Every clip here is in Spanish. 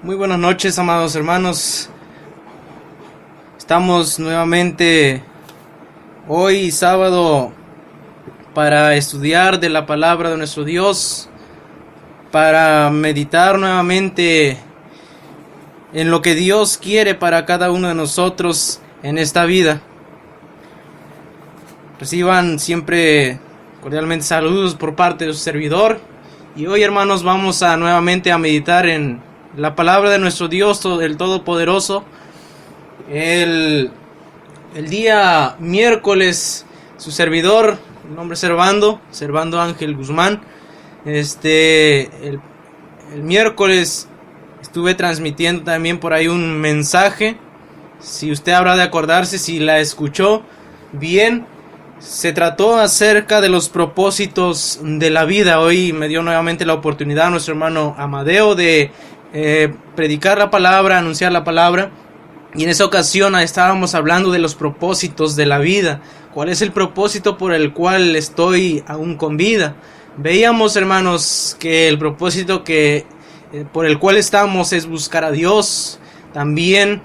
Muy buenas noches, amados hermanos. Estamos nuevamente hoy sábado para estudiar de la palabra de nuestro Dios, para meditar nuevamente en lo que Dios quiere para cada uno de nosotros en esta vida. Reciban siempre cordialmente saludos por parte de su servidor. Y hoy, hermanos, vamos a nuevamente a meditar en la palabra de nuestro Dios, el Todopoderoso. El día miércoles, su servidor, el nombre Servando Ángel Guzmán, el miércoles estuve transmitiendo también por ahí un mensaje. Si usted habrá de acordarse, si la escuchó bien, se trató acerca de los propósitos de la vida. Hoy me dio nuevamente la oportunidad nuestro hermano Amadeo de predicar la palabra, anunciar la palabra. Y en esa ocasión estábamos hablando de los propósitos de la vida. ¿Cuál es el propósito por el cual estoy aún con vida? Veíamos, hermanos, que el propósito por el cual estamos es buscar a Dios. También,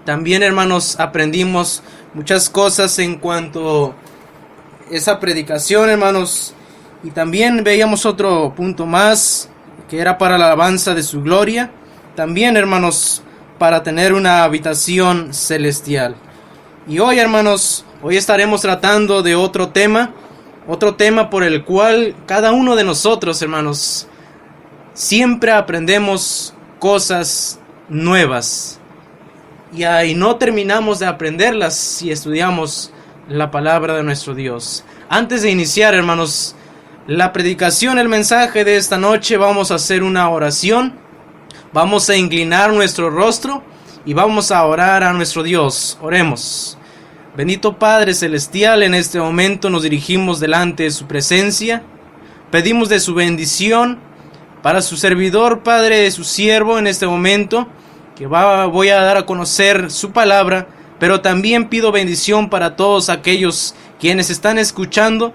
hermanos, aprendimos muchas cosas en cuanto a esa predicación, hermanos. Y también veíamos otro punto más, que era para la alabanza de su gloria. También, hermanos, para tener una habitación celestial. Y hoy, hermanos, hoy estaremos tratando de otro tema por el cual cada uno de nosotros, hermanos, siempre aprendemos cosas nuevas. Y ahí no terminamos de aprenderlas si estudiamos la palabra de nuestro Dios. Antes de iniciar, hermanos, la predicación, el mensaje de esta noche, vamos a hacer una oración. Vamos a inclinar nuestro rostro y vamos a orar a nuestro Dios. Oremos. Bendito Padre Celestial, en este momento nos dirigimos delante de su presencia. Pedimos de su bendición para su servidor, Padre, su siervo en este momento, que voy a dar a conocer su palabra, pero también pido bendición para todos aquellos quienes están escuchando.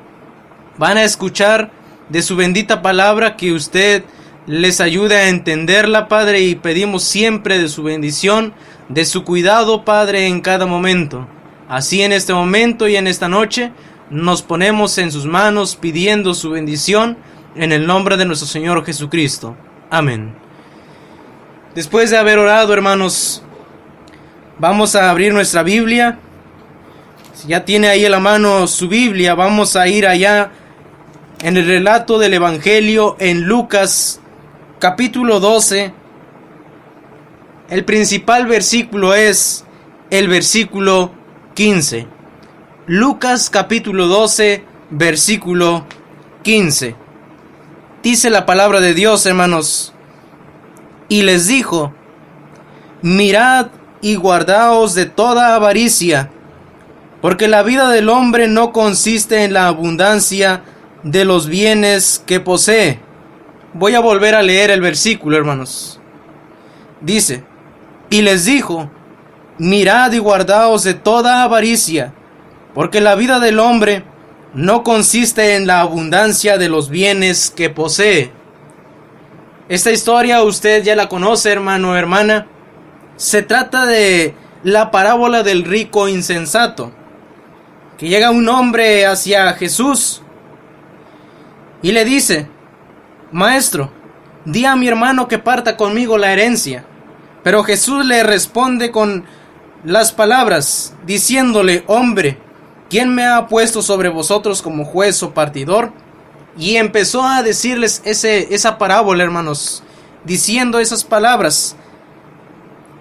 Van a escuchar de su bendita palabra, que usted les ayude a entenderla, Padre, y pedimos siempre de su bendición, de su cuidado, Padre, en cada momento. Así en este momento y en esta noche nos ponemos en sus manos pidiendo su bendición en el nombre de nuestro Señor Jesucristo. Amén. Después de haber orado, hermanos, vamos a abrir nuestra Biblia. Si ya tiene ahí en la mano su Biblia, vamos a ir allá en el relato del Evangelio en Lucas capítulo 12. El principal versículo es el versículo 15. Lucas capítulo 12, versículo 15. Dice la palabra de Dios, hermanos: y les dijo: mirad y guardaos de toda avaricia, porque la vida del hombre no consiste en la abundancia de los bienes que posee. Voy a volver a leer el versículo, hermanos. Dice: y les dijo: mirad y guardaos de toda avaricia, porque la vida del hombre no consiste en la abundancia de los bienes que posee. Esta historia usted ya la conoce, hermano o hermana. Se trata de la parábola del rico insensato, que llega un hombre hacia Jesús y le dice: maestro, di a mi hermano que parta conmigo la herencia. Pero Jesús le responde con las palabras, diciéndole: hombre, ¿quién me ha puesto sobre vosotros como juez o partidor? Y empezó a decirles esa parábola, hermanos, diciendo esas palabras: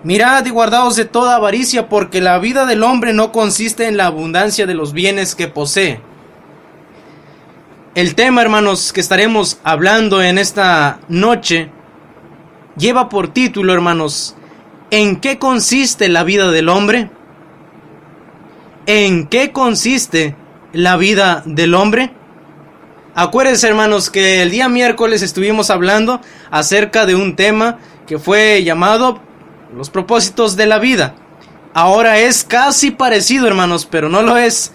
mirad y guardaos de toda avaricia, porque la vida del hombre no consiste en la abundancia de los bienes que posee. El tema, hermanos, que estaremos hablando en esta noche lleva por título, hermanos: ¿en qué consiste la vida del hombre? ¿En qué consiste la vida del hombre? Acuérdense, hermanos, que el día miércoles estuvimos hablando acerca de un tema que fue llamado los propósitos de la vida. Ahora es casi parecido, hermanos, pero no lo es.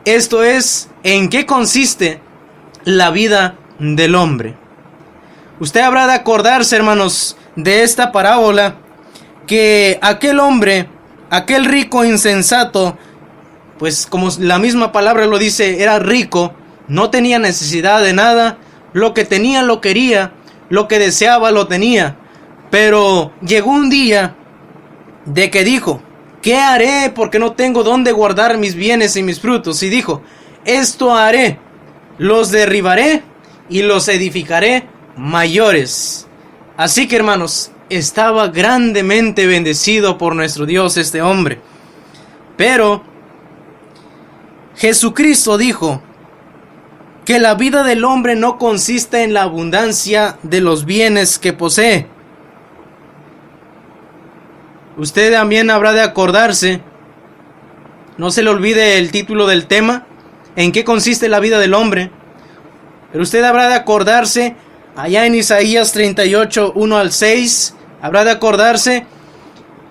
Esto es: ¿en qué consiste la vida del hombre? Usted habrá de acordarse, hermanos, de esta parábola que aquel hombre, aquel rico insensato, pues como la misma palabra lo dice, era rico, no tenía necesidad de nada, lo que tenía lo quería, lo que deseaba lo tenía. Pero llegó un día de que dijo: ¿qué haré? Porque no tengo dónde guardar mis bienes y mis frutos. Y dijo: esto haré, los derribaré y los edificaré mayores. Así que, hermanos, estaba grandemente bendecido por nuestro Dios este hombre. Pero Jesucristo dijo que la vida del hombre no consiste en la abundancia de los bienes que posee. Usted también habrá de acordarse, no se le olvide el título del tema, en qué consiste la vida del hombre. Pero usted habrá de acordarse, allá en Isaías 38, 1 al 6, habrá de acordarse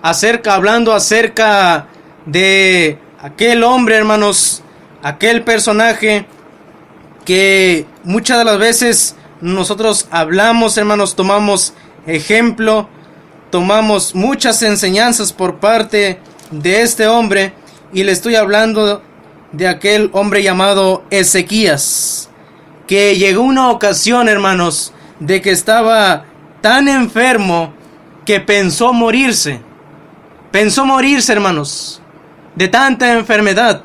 hablando acerca de aquel hombre, hermanos, aquel personaje que muchas de las veces nosotros hablamos, hermanos, tomamos ejemplo, tomamos muchas enseñanzas por parte de este hombre, y le estoy hablando de aquel hombre llamado Ezequías, que llegó una ocasión, hermanos, de que estaba tan enfermo que pensó morirse, hermanos, de tanta enfermedad,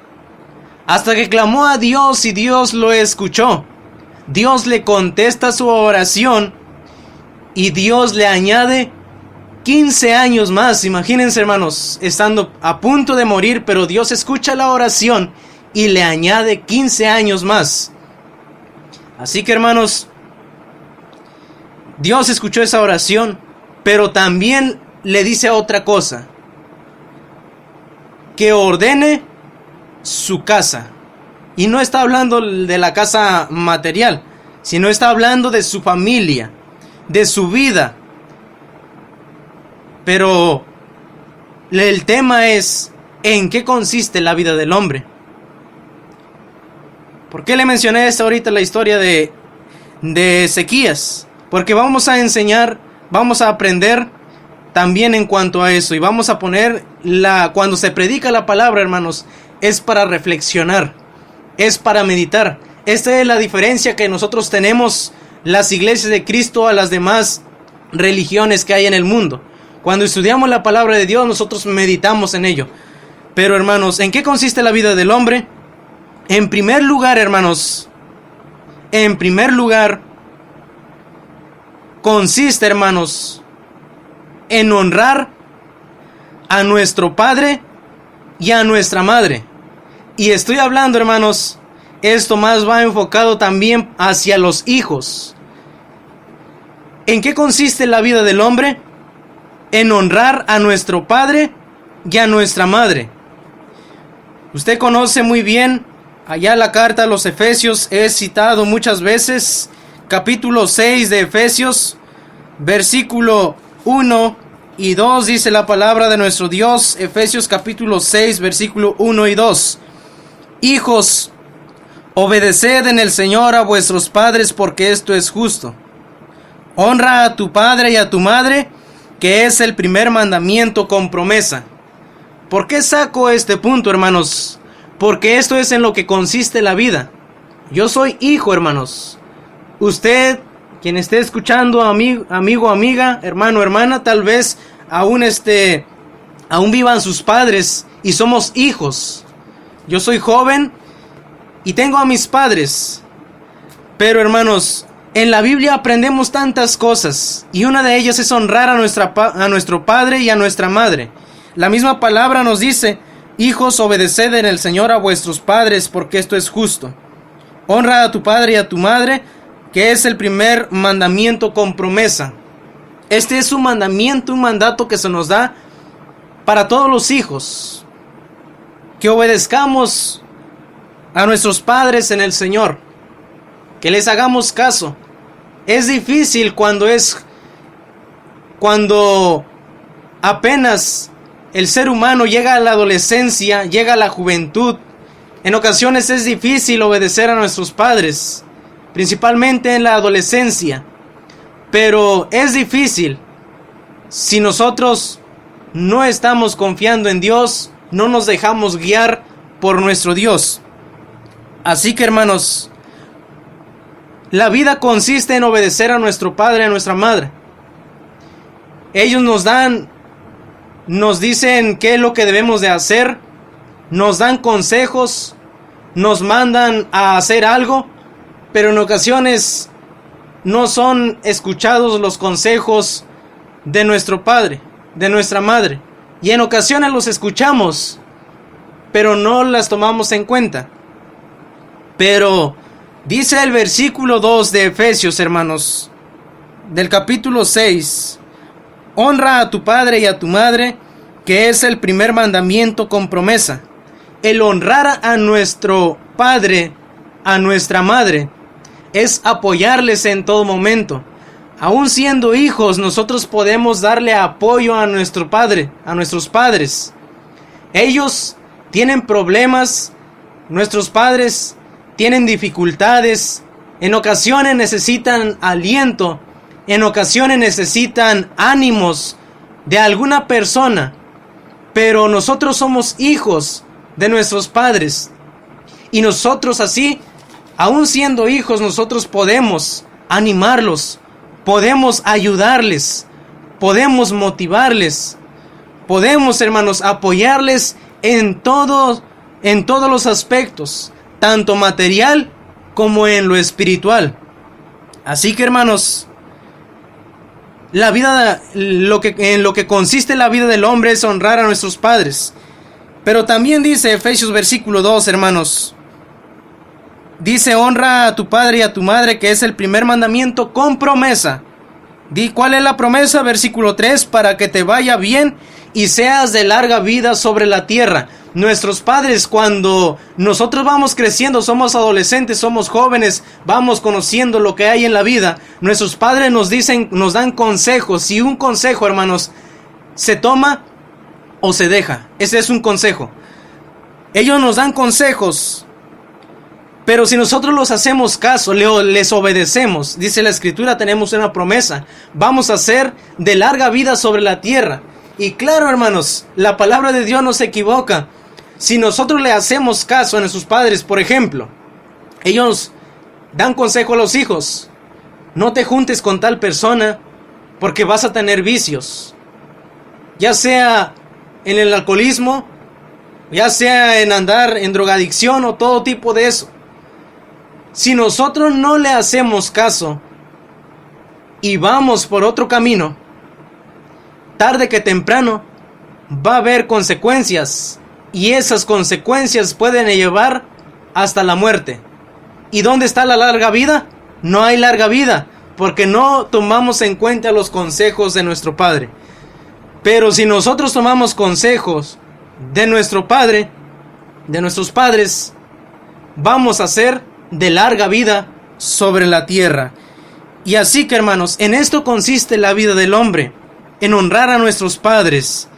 hasta que clamó a Dios y Dios lo escuchó. Dios le contesta su oración y Dios le añade 15 años más. Imagínense, hermanos, estando a punto de morir, pero Dios escucha la oración y le añade 15 años más. Así que, hermanos, Dios escuchó esa oración, pero también le dice otra cosa: que ordene su casa. Y no está hablando de la casa material, sino está hablando de su familia, de su vida. Pero el tema es: ¿en qué consiste la vida del hombre? ¿Por qué le mencioné ahorita la historia de Ezequías? Porque vamos a enseñar, vamos a aprender también en cuanto a eso. Y vamos a poner cuando se predica la palabra, hermanos, es para reflexionar, es para meditar. Esta es la diferencia que nosotros tenemos, las iglesias de Cristo, a las demás religiones que hay en el mundo. Cuando estudiamos la palabra de Dios, nosotros meditamos en ello. Pero, hermanos, ¿en qué consiste la vida del hombre? En primer lugar, hermanos, consiste, hermanos, en honrar a nuestro padre y a nuestra madre. Y estoy hablando, hermanos, esto más va enfocado también hacia los hijos. ¿En qué consiste la vida del hombre? En honrar a nuestro padre y a nuestra madre. Usted conoce muy bien allá la carta a los Efesios, he citado muchas veces, capítulo 6 de Efesios, versículo 1 y 2, dice la palabra de nuestro Dios. Efesios capítulo 6, versículo 1 y 2. Hijos, obedeced en el Señor a vuestros padres, porque esto es justo. Honra a tu padre y a tu madre, que es el primer mandamiento con promesa. ¿Por qué saco este punto, hermanos? Porque esto es en lo que consiste la vida. Yo soy hijo, hermanos. Usted, quien esté escuchando, amigo, amiga, hermano, hermana, tal vez aún vivan sus padres y somos hijos. Yo soy joven y tengo a mis padres. Pero, hermanos, en la Biblia aprendemos tantas cosas, y una de ellas es honrar a nuestro padre y a nuestra madre. La misma palabra nos dice: hijos, obedeced en el Señor a vuestros padres, porque esto es justo. Honra a tu padre y a tu madre, que es el primer mandamiento con promesa. Este es un mandamiento, un mandato que se nos da para todos los hijos, que obedezcamos a nuestros padres en el Señor, que les hagamos caso. Es difícil cuando apenas el ser humano llega a la adolescencia, llega a la juventud. En ocasiones es difícil obedecer a nuestros padres, principalmente en la adolescencia. Pero es difícil, si nosotros no estamos confiando en Dios, no nos dejamos guiar por nuestro Dios. Así que, hermanos, la vida consiste en obedecer a nuestro padre, a nuestra madre. Ellos nos dicen qué es lo que debemos de hacer, nos dan consejos, nos mandan a hacer algo, pero en ocasiones no son escuchados los consejos de nuestro padre, de nuestra madre. Y en ocasiones los escuchamos, pero no las tomamos en cuenta. Pero dice el versículo 2 de Efesios, hermanos, del capítulo 6: honra a tu padre y a tu madre, que es el primer mandamiento con promesa. El honrar a nuestro padre, a nuestra madre, es apoyarles en todo momento. Aún siendo hijos, nosotros podemos darle apoyo a nuestro padre, a nuestros padres. Ellos tienen problemas, nuestros padres tienen dificultades, en ocasiones necesitan aliento, en ocasiones necesitan ánimos de alguna persona, pero nosotros somos hijos de nuestros padres, y nosotros así, aún siendo hijos, nosotros podemos animarlos, podemos ayudarles, podemos motivarles, podemos, hermanos, apoyarles en todos los aspectos, tanto material como en lo espiritual. Así que, hermanos, en lo que consiste la vida del hombre es honrar a nuestros padres. Pero también dice Efesios versículo 2, hermanos, dice: honra a tu padre y a tu madre, que es el primer mandamiento con promesa. ¿Cuál es la promesa? Versículo 3: para que te vaya bien y seas de larga vida sobre la tierra. Nuestros padres, cuando nosotros vamos creciendo, somos adolescentes, somos jóvenes, vamos conociendo lo que hay en la vida, nuestros padres nos dan consejos, y un consejo, hermanos, se toma o se deja. Ese es un consejo. Ellos nos dan consejos, pero si nosotros los hacemos caso, les obedecemos, dice la Escritura, tenemos una promesa: vamos a ser de larga vida sobre la tierra. Y claro, hermanos, la palabra de Dios no se equivoca. Si nosotros le hacemos caso a nuestros padres, por ejemplo, ellos dan consejo a los hijos: no te juntes con tal persona porque vas a tener vicios, ya sea en el alcoholismo, ya sea en andar en drogadicción o todo tipo de eso. Si nosotros no le hacemos caso y vamos por otro camino, tarde que temprano va a haber consecuencias, y esas consecuencias pueden llevar hasta la muerte. ¿Y dónde está la larga vida? No hay larga vida, porque no tomamos en cuenta los consejos de nuestro Padre. Pero si nosotros tomamos consejos de nuestro Padre, de nuestros padres, vamos a ser de larga vida sobre la tierra. Y así que, hermanos, en esto consiste la vida del hombre, en honrar a nuestros padres.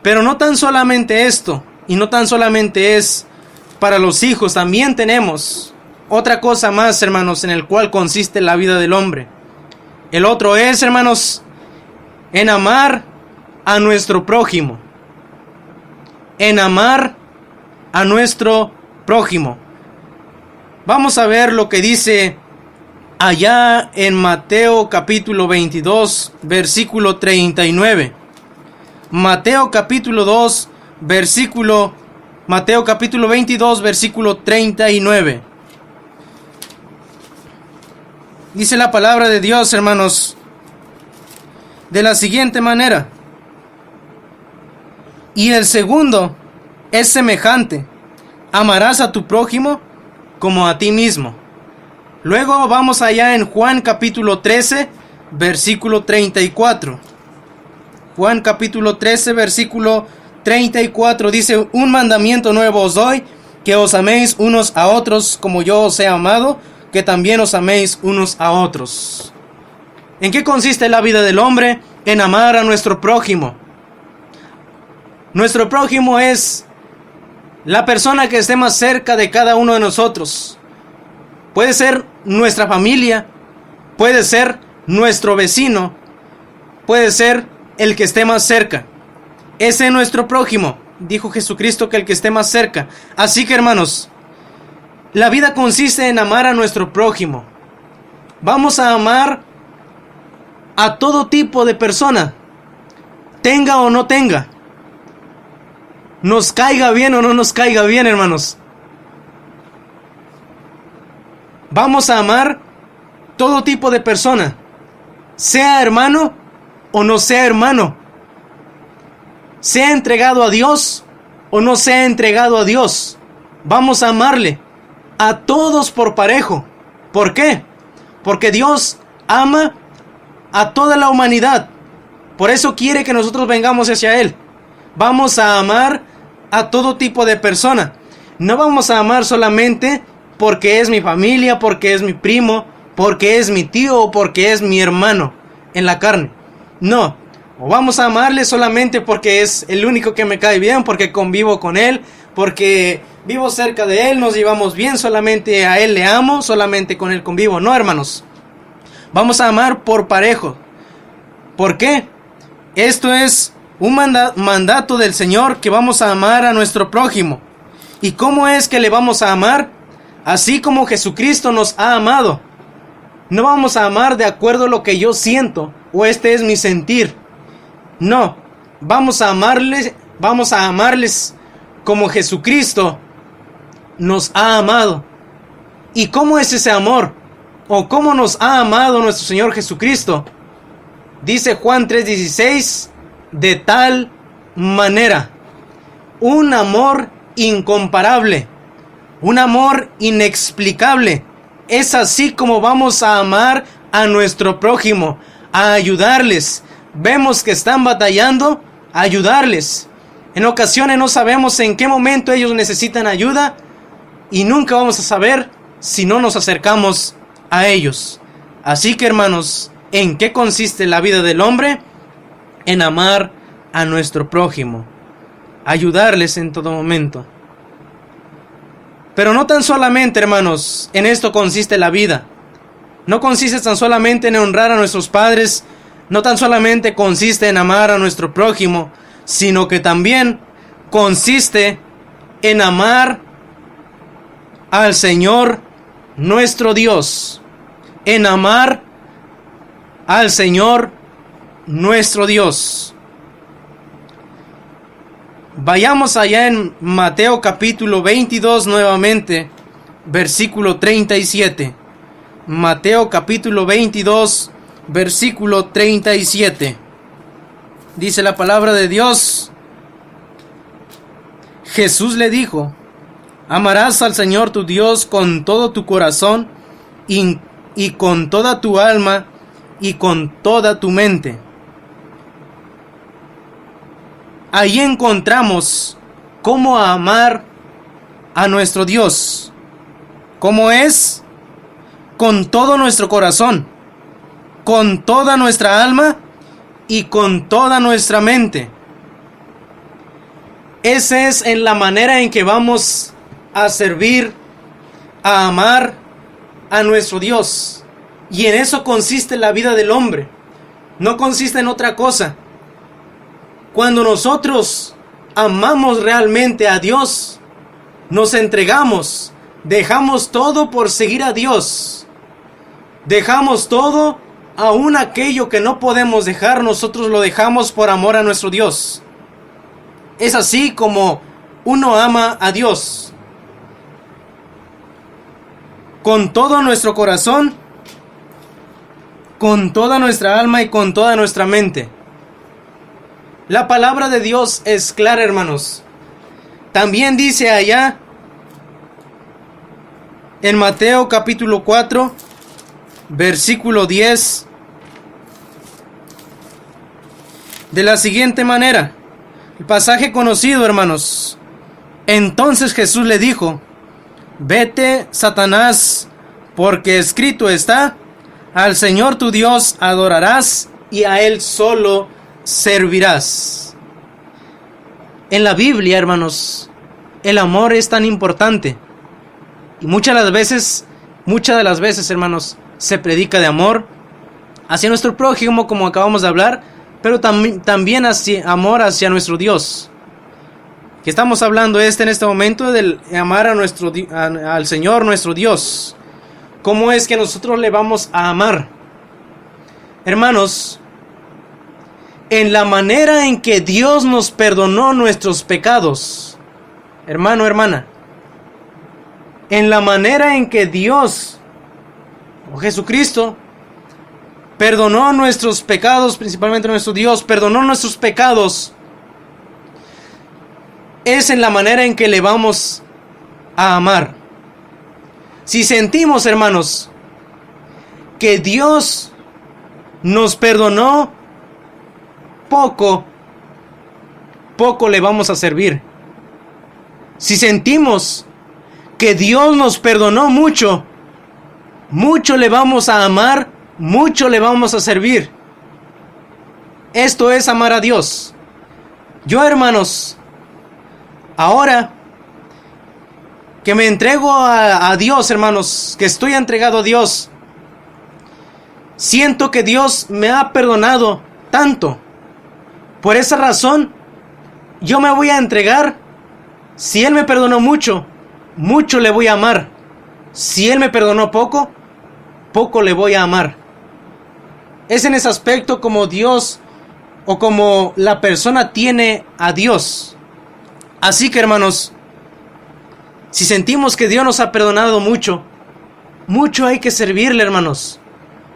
Pero no tan solamente esto, y no tan solamente es para los hijos, también tenemos otra cosa más, hermanos, en el cual consiste la vida del hombre. El otro es, hermanos, en amar a nuestro prójimo. En amar a nuestro prójimo. Vamos a ver lo que dice allá en Mateo capítulo 22, versículo 39. Mateo capítulo 22, versículo 39. Dice la palabra de Dios, hermanos, de la siguiente manera: y el segundo es semejante: amarás a tu prójimo como a ti mismo. Luego vamos allá en Juan capítulo 13, versículo 34. Juan capítulo 13, versículo 34 dice: un mandamiento nuevo os doy, que os améis unos a otros como yo os he amado, que también os améis unos a otros. ¿En qué consiste la vida del hombre? En amar a nuestro prójimo. Nuestro prójimo es la persona que esté más cerca de cada uno de nosotros. Puede ser nuestra familia, puede ser nuestro vecino, puede ser el que esté más cerca. Ese es nuestro prójimo. Dijo Jesucristo que el que esté más cerca. Así que, hermanos, la vida consiste en amar a nuestro prójimo. Vamos a amar a todo tipo de persona, tenga o no tenga, nos caiga bien o no nos caiga bien, hermanos. Vamos a amar todo tipo de persona, sea hermano o no sea hermano, sea entregado a Dios o no sea entregado a Dios. Vamos a amarle a todos por parejo. ¿Por qué? Porque Dios ama a toda la humanidad. Por eso quiere que nosotros vengamos hacia Él. Vamos a amar a todo tipo de persona. No vamos a amar solamente porque es mi familia, porque es mi primo, porque es mi tío o porque es mi hermano en la carne. No. O vamos a amarle solamente porque es el único que me cae bien, porque convivo con él, porque vivo cerca de él, nos llevamos bien, solamente a él le amo, solamente con él convivo. No, hermanos. Vamos a amar por parejo. ¿Por qué? Esto es un mandato del Señor, que vamos a amar a nuestro prójimo. ¿Y cómo es que le vamos a amar? Así como Jesucristo nos ha amado. No vamos a amar de acuerdo a lo que yo siento o este es mi sentir. No, vamos a amarles como Jesucristo nos ha amado. ¿Y cómo es ese amor? ¿O cómo nos ha amado nuestro Señor Jesucristo? Dice Juan 3:16, de tal manera, un amor incomparable, un amor inexplicable. Es así como vamos a amar a nuestro prójimo, a ayudarles. Vemos que están batallando, a ayudarles. En ocasiones no sabemos en qué momento ellos necesitan ayuda y nunca vamos a saber si no nos acercamos a ellos. Así que, hermanos, ¿en qué consiste la vida del hombre? En amar a nuestro prójimo, ayudarles en todo momento. Pero no tan solamente, hermanos, en esto consiste la vida. No consiste tan solamente en honrar a nuestros padres, no tan solamente consiste en amar a nuestro prójimo, sino que también consiste en amar al Señor nuestro Dios. En amar al Señor nuestro Dios. Vayamos allá en Mateo capítulo 22 nuevamente, versículo 37. Mateo capítulo 22, versículo 37. Dice la palabra de Dios: Jesús le dijo: amarás al Señor tu Dios con todo tu corazón y con toda tu alma y con toda tu mente. Ahí encontramos cómo amar a nuestro Dios. ¿Cómo es? Con todo nuestro corazón, con toda nuestra alma y con toda nuestra mente. Esa es en la manera en que vamos a servir, a amar a nuestro Dios. Y en eso consiste la vida del hombre. No consiste en otra cosa. Cuando nosotros amamos realmente a Dios, nos entregamos, dejamos todo por seguir a Dios. Dejamos todo, aún aquello que no podemos dejar, nosotros lo dejamos por amor a nuestro Dios. Es así como uno ama a Dios. Con todo nuestro corazón, con toda nuestra alma y con toda nuestra mente. La palabra de Dios es clara, hermanos. También dice allá en Mateo capítulo 4, versículo 10, de la siguiente manera. El pasaje conocido, hermanos. Entonces Jesús le dijo: vete, Satanás, porque escrito está: al Señor tu Dios adorarás y a Él solo servirás. En la Biblia, hermanos, el amor es tan importante. Y muchas de las veces, hermanos, se predica de amor hacia nuestro prójimo, como acabamos de hablar, pero también amor hacia nuestro Dios. Que estamos hablando en este momento del amar al Señor nuestro Dios. ¿Cómo es que nosotros le vamos a amar? Hermanos, en la manera en que Dios nos perdonó nuestros pecados. Hermano, hermana, en la manera en que Dios, o Jesucristo, perdonó nuestros pecados, principalmente nuestro Dios, perdonó nuestros pecados, es en la manera en que le vamos a amar. Si sentimos, hermanos, que Dios nos perdonó poco le vamos a servir. Si sentimos que Dios nos perdonó mucho le vamos a amar, mucho le vamos a servir. Esto es amar a Dios. Yo, hermanos, ahora que me entrego a Dios, hermanos, que estoy entregado a Dios, siento que Dios me ha perdonado tanto. Por esa razón, yo me voy a entregar. Si Él me perdonó mucho le voy a amar. Si Él me perdonó poco le voy a amar. Es en ese aspecto como Dios o como la persona tiene a Dios. Así que, hermanos, si sentimos que Dios nos ha perdonado mucho hay que servirle, hermanos.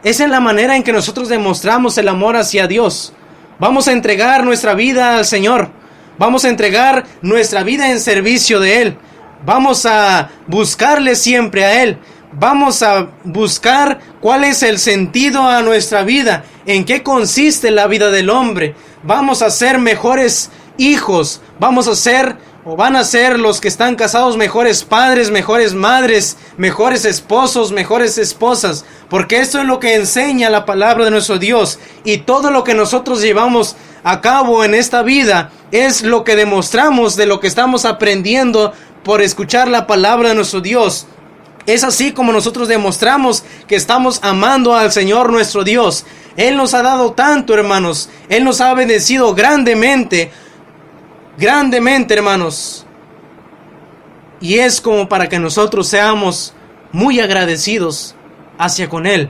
Esa es la manera en que nosotros demostramos el amor hacia Dios. Vamos a entregar nuestra vida al Señor. Vamos a entregar nuestra vida en servicio de Él. Vamos a buscarle siempre a Él. Vamos a buscar cuál es el sentido a nuestra vida, en qué consiste la vida del hombre. Vamos a ser mejores hijos. Vamos a ser, o van a ser los que están casados, mejores padres, mejores madres, mejores esposos, mejores esposas. Porque esto es lo que enseña la palabra de nuestro Dios. Y todo lo que nosotros llevamos a cabo en esta vida es lo que demostramos de lo que estamos aprendiendo por escuchar la palabra de nuestro Dios. Es así como nosotros demostramos que estamos amando al Señor nuestro Dios. Él nos ha dado tanto, hermanos. Él nos ha bendecido grandemente, hermanos. Y es como para que nosotros seamos muy agradecidos hacia con Él.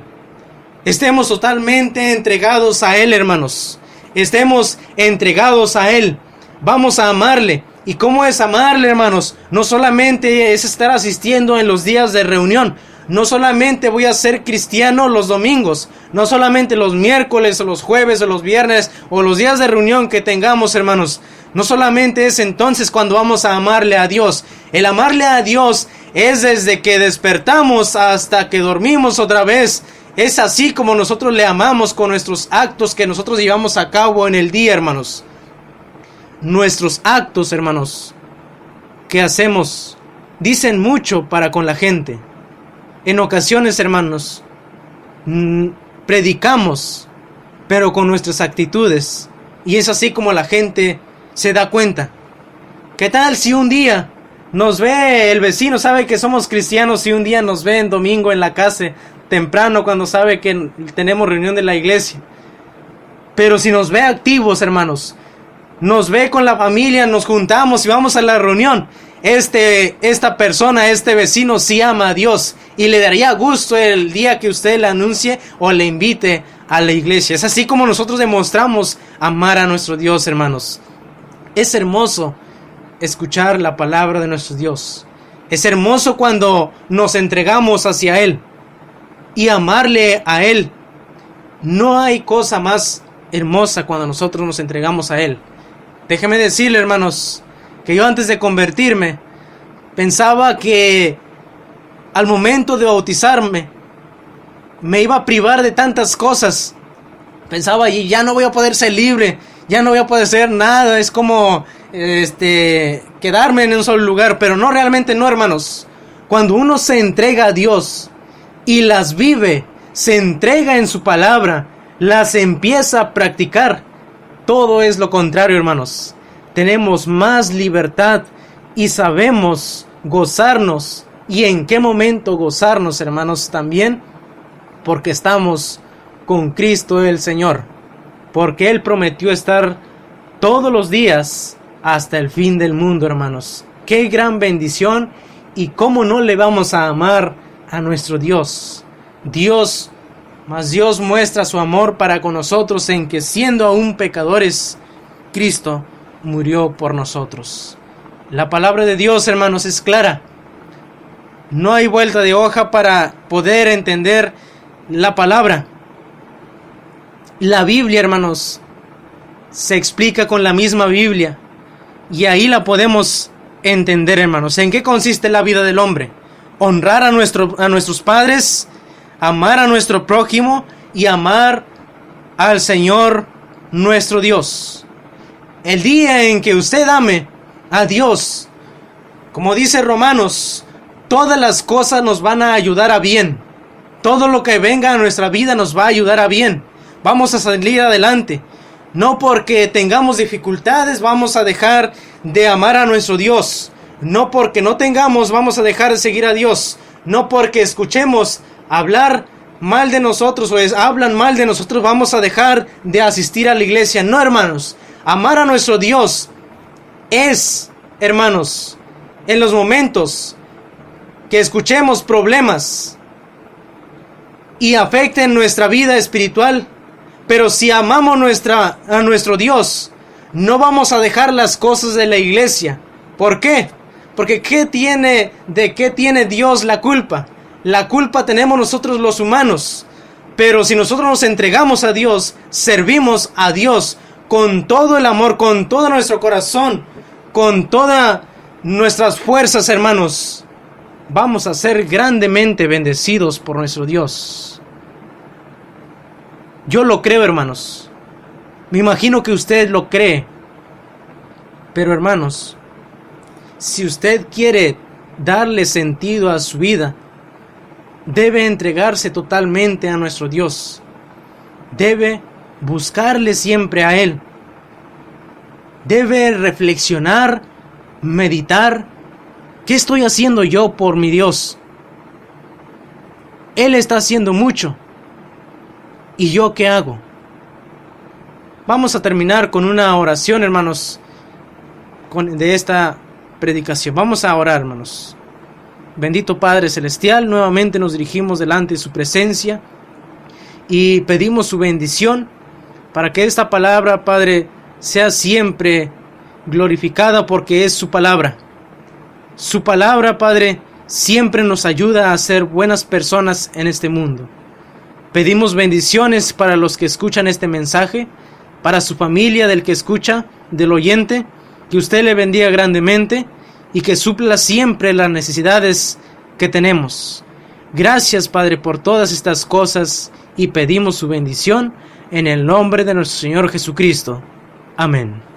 Estemos totalmente entregados a Él, hermanos. Estemos entregados a Él. Vamos a amarle. ¿Y cómo es amarle, hermanos? No solamente es estar asistiendo en los días de reunión. No solamente voy a ser cristiano los domingos. No solamente los miércoles o los jueves o los viernes o los días de reunión que tengamos, hermanos. No solamente es entonces cuando vamos a amarle a Dios. El amarle a Dios es desde que despertamos hasta que dormimos otra vez. Es así como nosotros le amamos con nuestros actos que nosotros llevamos a cabo en el día, hermanos. Nuestros actos, hermanos, que hacemos, dicen mucho para con la gente. En ocasiones, hermanos, predicamos, pero con nuestras actitudes. Y es así como la gente se da cuenta. ¿Qué tal si un día nos ve el vecino, sabe que somos cristianos, y un día nos ve en domingo en la casa, temprano, cuando sabe que tenemos reunión de la iglesia? Pero si nos ve activos, hermanos, nos ve con la familia, nos juntamos y vamos a la reunión, esta persona, este vecino sí ama a Dios y le daría gusto el día que usted le anuncie o le invite a la iglesia. Es así como nosotros demostramos amar a nuestro Dios, hermanos. Es hermoso escuchar la palabra de nuestro Dios. Es hermoso cuando nos entregamos hacia Él y amarle a Él. No hay cosa más hermosa cuando nosotros nos entregamos a Él. Déjeme decirle, hermanos, que yo antes de convertirme pensaba que al momento de bautizarme me iba a privar de tantas cosas. Pensaba, y ya no voy a poder ser libre, ya no voy a poder hacer nada, es como quedarme en un solo lugar. Pero no, realmente no, hermanos. Cuando uno se entrega a Dios y las vive, se entrega en su palabra, las empieza a practicar, todo es lo contrario, hermanos. Tenemos más libertad y sabemos gozarnos. ¿Y en qué momento gozarnos, hermanos? También porque estamos con Cristo el Señor. porque Él prometió estar todos los días hasta el fin del mundo, hermanos. ¡Qué gran bendición! Y cómo no le vamos a amar a nuestro Dios. Dios muestra su amor para con nosotros en que, siendo aún pecadores, Cristo murió por nosotros. La palabra de Dios, hermanos, es clara. No hay vuelta de hoja para poder entender la palabra. La Biblia, hermanos, se explica con la misma Biblia. Y ahí la podemos entender, hermanos. ¿En qué consiste la vida del hombre? Honrar a nuestros padres, amar a nuestro prójimo y amar al Señor nuestro Dios. El día en que usted ame a Dios, como dice Romanos, todas las cosas nos van a ayudar a bien. Todo lo que venga a nuestra vida nos va a ayudar a bien. Vamos a salir adelante. No porque tengamos dificultades vamos a dejar de amar a nuestro Dios. No porque no tengamos vamos a dejar de seguir a Dios. No porque escuchemos hablar mal de nosotros o hablan mal de nosotros vamos a dejar de asistir a la iglesia. No, hermanos. Amar a nuestro Dios es, hermanos, en los momentos que escuchemos problemas y afecten nuestra vida espiritual. Pero si amamos a nuestro Dios, no vamos a dejar las cosas de la iglesia. ¿Por qué? Porque ¿de qué tiene Dios la culpa? La culpa tenemos nosotros los humanos. Pero si nosotros nos entregamos a Dios, servimos a Dios con todo el amor, con todo nuestro corazón, con todas nuestras fuerzas, hermanos, vamos a ser grandemente bendecidos por nuestro Dios. Yo lo creo, hermanos. Me imagino que usted lo cree. Pero, hermanos, si usted quiere darle sentido a su vida, debe entregarse totalmente a nuestro Dios. Debe buscarle siempre a Él. Debe reflexionar, meditar. ¿Qué estoy haciendo yo por mi Dios? Él está haciendo mucho. ¿Y yo qué hago? Vamos a terminar con una oración, hermanos, de esta predicación. Vamos a orar, hermanos. Bendito Padre Celestial, nuevamente nos dirigimos delante de su presencia y pedimos su bendición para que esta palabra, Padre, sea siempre glorificada porque es su palabra. Su palabra, Padre, siempre nos ayuda a ser buenas personas en este mundo. Pedimos bendiciones para los que escuchan este mensaje, para su familia, del que escucha, del oyente, que usted le bendiga grandemente y que supla siempre las necesidades que tenemos. Gracias, Padre, por todas estas cosas y pedimos su bendición en el nombre de nuestro Señor Jesucristo. Amén.